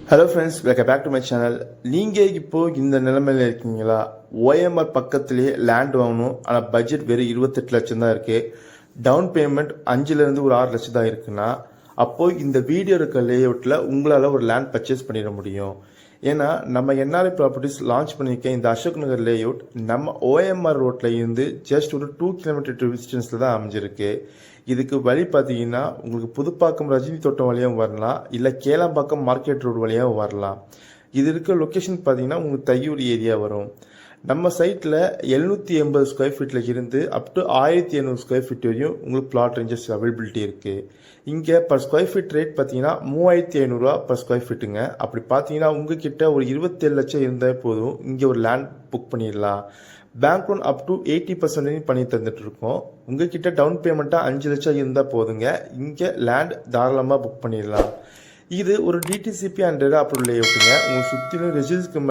Hello friends, welcome back to my channel. நீங்கள் இப்போது இந்த நிலைமையில் இருக்கீங்களா? ஓஎம்ஆர் பக்கத்துலேயே லேண்ட் வாங்கணும், ஆனால் பட்ஜெட் வெறும் 28 லட்சம் தான் இருக்குது. டவுன் பேமெண்ட் 5லேருந்து ஒரு 6 லட்சம் தான் இருக்குன்னா, அப்போது இந்த வீடியோ இருக்க லேஅவுட்டில் உங்களால் ஒரு லேண்ட் பர்ச்சேஸ் பண்ணிட முடியும். ஏன்னா நம்ம என்ஆர்ஐ ப்ராப்பர்ட்டிஸ் லான்ச் பண்ணியிருக்க இந்த அசோக் நகர் லேஅவுட் நம்ம ஓஎம்ஆர் ரோட்டில் இருந்து ஜஸ்ட் ஒரு 2 கிலோமீட்டர் டிஸ்டன்ஸில் தான் அமைஞ்சிருக்கு. இதுக்கு வழி பார்த்தீங்கன்னா உங்களுக்கு புதுப்பாக்கம் ரஜினி தோட்டம் வழியாகவும் வரலாம், இல்லை கேளாம்பாக்கம் மார்க்கெட் ரோடு வழியாகவும் வரலாம். இது இருக்க லொக்கேஷன் பார்த்தீங்கன்னா உங்களுக்கு தையூர் ஏரியா வரும். நம்ம சைட்டில் 780 ஸ்கொயர் ஃபீட்டில் இருந்து அப் டு 1800 ஸ்கொயர் ஃபீட் வரையும் உங்களுக்கு பிளாட் ரேஞ்சஸ் அவைலபிலிட்டி இருக்குது. இங்கே பர் ஸ்கொயர் ஃபீட் ரேட் பார்த்தீங்கன்னா 3500 பர் ஸ்கொயர் ஃபீட்டுங்க. அப்படி பார்த்தீங்கன்னா உங்ககிட்ட ஒரு 27 லட்சம் இருந்தால் போதும், இங்கே ஒரு லேண்ட் புக் பண்ணிடலாம். பேங்க் லோன் அப் டு 80% பண்ணி தந்துட்டு இருக்கோம். உங்ககிட்ட டவுன் பேமெண்ட்டாக 5 லட்சம் இருந்தால் போதுங்க, இங்கே லேண்ட் தாராளமாக புக் பண்ணிடலாம். இது ஒரு டிடிசிபி அண்ட் அப்ரூவல் லேஅவுட்டுங்க. உங்களுக்கு சுற்றிலும் ரெசிடென்ஸ்க்கு